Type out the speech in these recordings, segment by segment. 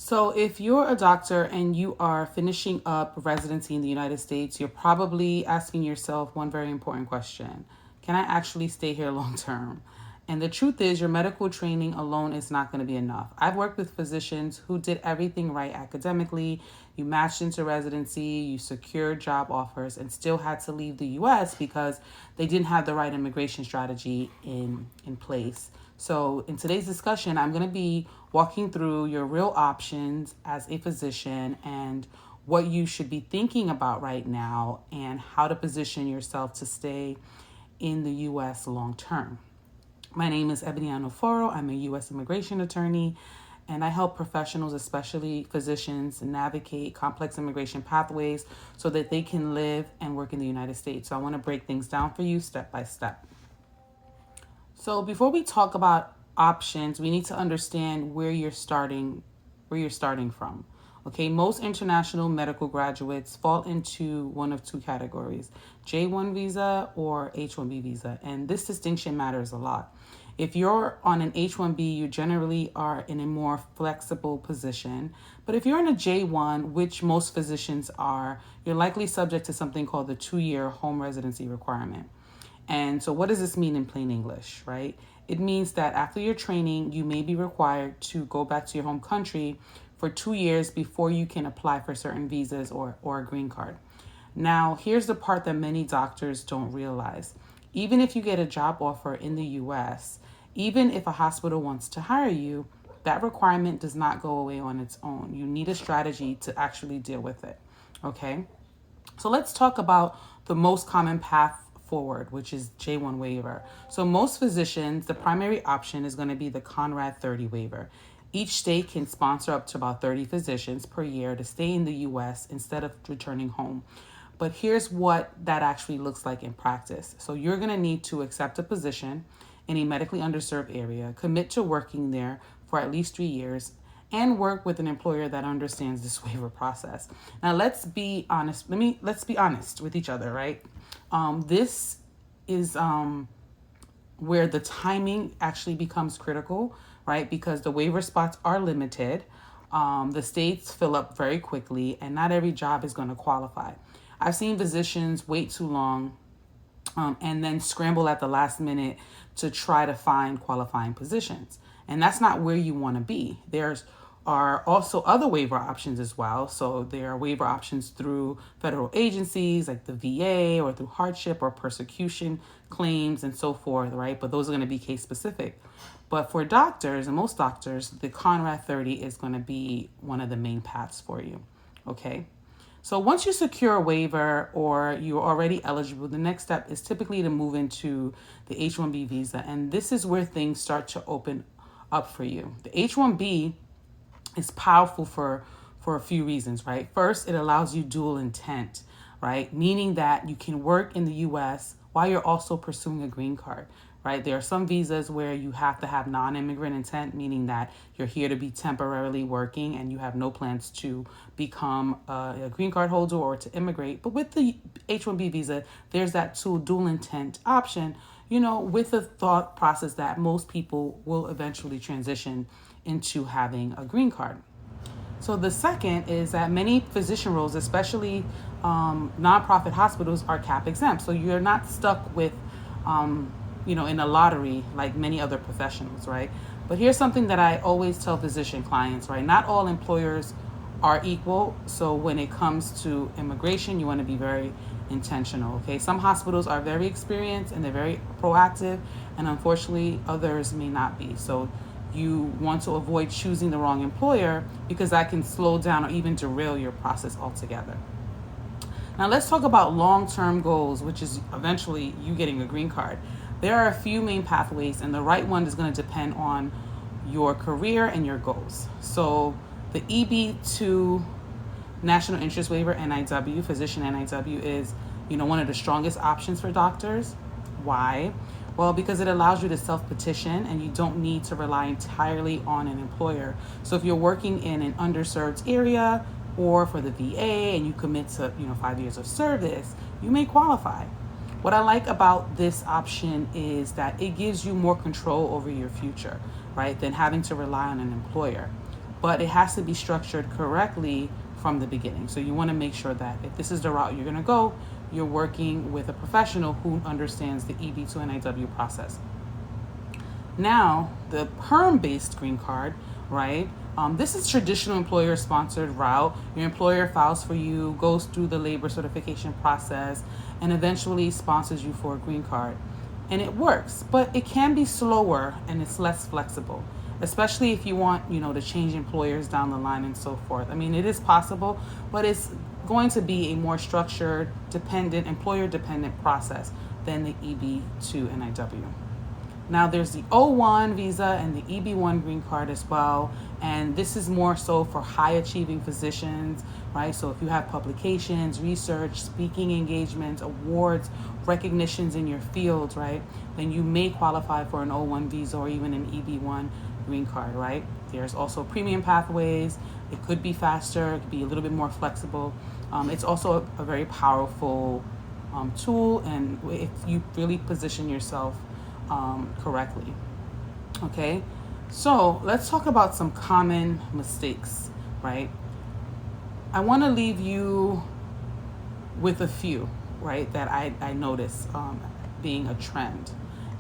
So if you're a doctor and you are finishing up residency in the United States, you're probably asking yourself one very important question. Can I actually stay here long term? And the truth is, your medical training alone is not going to be enough. I've worked with physicians who did everything right academically. You matched into residency, you secured job offers, and still had to leave the US because they didn't have the right immigration strategy in place. So, in today's discussion, I'm going to be walking through your real options as a physician and what you should be thinking about right now and how to position yourself to stay in the U.S. long term. My name is Ebony Anoforo. I'm a U.S. immigration attorney, and I help professionals, especially physicians, navigate complex immigration pathways so that they can live and work in the United States. So I want to break things down for you step by step. So before we talk about options, we need to understand where you're starting from. Okay, most international medical graduates fall into one of two categories, J1 visa or H1B visa, and this distinction matters a lot. If you're on an H1B, you generally are in a more flexible position. But if you're in a J1, which most physicians are, you're likely subject to something called the 2-year home residency requirement. And so what does this mean in plain English, right? It means that after your training, you may be required to go back to your home country for 2 years before you can apply for certain visas or a green card. Now, here's the part that many doctors don't realize. Even if you get a job offer in the US, even if a hospital wants to hire you, that requirement does not go away on its own. You need a strategy to actually deal with it, okay? So let's talk about the most common path forward, which is J1 waiver. So most physicians, the primary option is going to be the Conrad 30 waiver. Each state can sponsor up to about 30 physicians per year to stay in the US instead of returning home. But here's what that actually looks like in practice. So you're going to need to accept a position in a medically underserved area, commit to working there for at least 3 years, and work with an employer that understands this waiver process. Now, let's be honest. Let's be honest with each other, right? This is where the timing actually becomes critical, right? Because the waiver spots are limited. The states fill up very quickly, and not every job is going to qualify. I've seen physicians wait too long and then scramble at the last minute to try to find qualifying positions. And that's not where you want to be. There's are also other waiver options as well. So there are waiver options through federal agencies like the VA or through hardship or persecution claims and so forth, right? But those are going to be case specific. But for doctors, and most doctors, the Conrad 30 is going to be one of the main paths for you, okay? So once you secure a waiver or you're already eligible, the next step is typically to move into the H-1B visa. And this is where things start to open up for you. The H-1B is powerful for a few reasons, right? First, it allows you dual intent, right? Meaning that you can work in the U.S. while you're also pursuing a green card, right? There are some visas where you have to have non-immigrant intent, meaning that you're here to be temporarily working and you have no plans to become a green card holder or to immigrate. But with the H-1B visa, there's that dual intent option, with the thought process that most people will eventually transition into having a green card. So the second is that many physician roles, especially nonprofit hospitals, are cap exempt. So you're not stuck with, in a lottery like many other professionals, right? But here's something that I always tell physician clients, right? Not all employers are equal. So when it comes to immigration, you want to be very intentional, okay? Some hospitals are very experienced and they're very proactive, and unfortunately others may not be. So you want to avoid choosing the wrong employer because that can slow down or even derail your process altogether. Now let's talk about long-term goals, which is eventually you getting a green card. There are a few main pathways, and the right one is going to depend on your career and your goals. So the EB-2 National Interest Waiver NIW, Physician NIW, is one of the strongest options for doctors. Why? Well, because it allows you to self-petition and you don't need to rely entirely on an employer. So if you're working in an underserved area or for the VA and you commit to 5 years of service, you may qualify. What I like about this option is that it gives you more control over your future, right, than having to rely on an employer. but it has to be structured correctly from the beginning. So you want to make sure that if this is the route you're going to go, you're working with a professional who understands the EB-2 NIW process. Now, the PERM-based green card, right? This is traditional employer-sponsored route. Your employer files for you, goes through the labor certification process, and eventually sponsors you for a green card. And it works, but it can be slower and it's less flexible, especially if you want, to change employers down the line and so forth. I mean, it is possible, but it's going to be a more structured, employer-dependent process than the EB-2 NIW. Now there's the O1 visa and the EB-1 green card as well. And this is more so for high achieving physicians, right? So if you have publications, research, speaking engagements, awards, recognitions in your field, right? Then you may qualify for an O1 visa or even an EB-1 green card, right? There's also premium pathways. It could be faster, it could be a little bit more flexible. It's also a very powerful tool, and if you really position yourself correctly. Okay, so let's talk about some common mistakes, right? I want to leave you with a few, right, that I notice being a trend.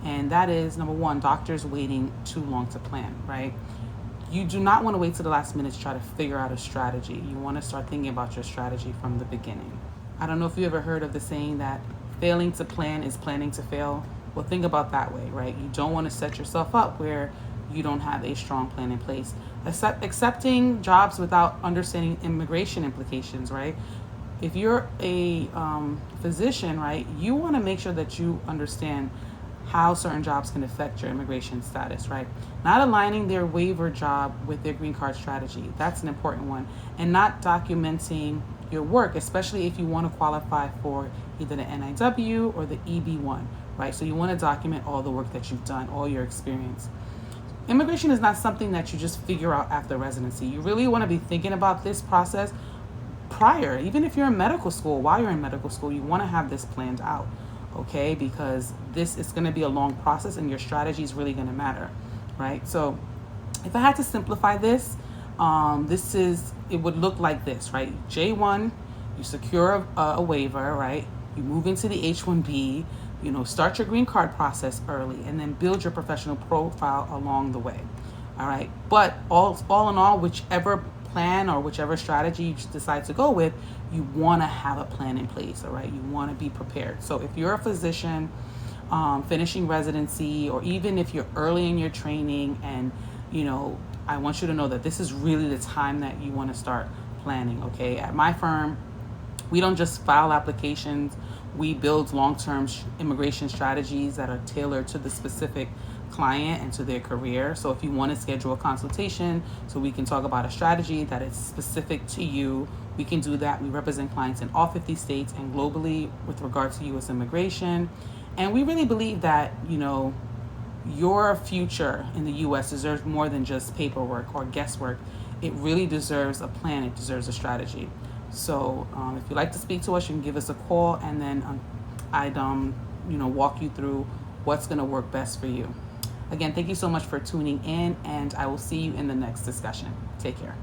And that is, number one, doctors waiting too long to plan, right? You do not want to wait to the last minute to try to figure out a strategy. You want to start thinking about your strategy from the beginning. I don't know if you ever heard of the saying that failing to plan is planning to fail. Well, think about that way, right? You don't want to set yourself up where you don't have a strong plan in place. Accepting jobs without understanding immigration implications, right? If you're a physician, right, you want to make sure that you understand how certain jobs can affect your immigration status, right? Not aligning their waiver job with their green card strategy. That's an important one. And not documenting your work, especially if you want to qualify for either the NIW or the EB-1, right? So you want to document all the work that you've done, all your experience. Immigration is not something that you just figure out after residency. You really want to be thinking about this process prior. Even if you're in medical school, while you're in medical school, you want to have this planned out, okay? Because this is going to be a long process and your strategy is really going to matter, right? So if I had to simplify this, it would look like this, right? J1, you secure a waiver, right? You move into the H1B, start your green card process early, and then build your professional profile along the way. All right. But all in all, whichever plan or whichever strategy you decide to go with, you want to have a plan in place. All right. You want to be prepared. So if you're a physician finishing residency, or even if you're early in your training, and I want you to know that this is really the time that you want to start planning. Okay. At my firm, we don't just file applications. We build long-term immigration strategies that are tailored to the specific client and to their career. So if you want to schedule a consultation so we can talk about a strategy that is specific to you, we can do that. We represent clients in all 50 states and globally with regard to U.S. immigration. And we really believe that, your future in the U.S. deserves more than just paperwork or guesswork. It really deserves a plan. It deserves a strategy. So if you'd like to speak to us, you can give us a call, and then I'd walk you through what's going to work best for you. Again, thank you so much for tuning in, and I will see you in the next discussion. Take care.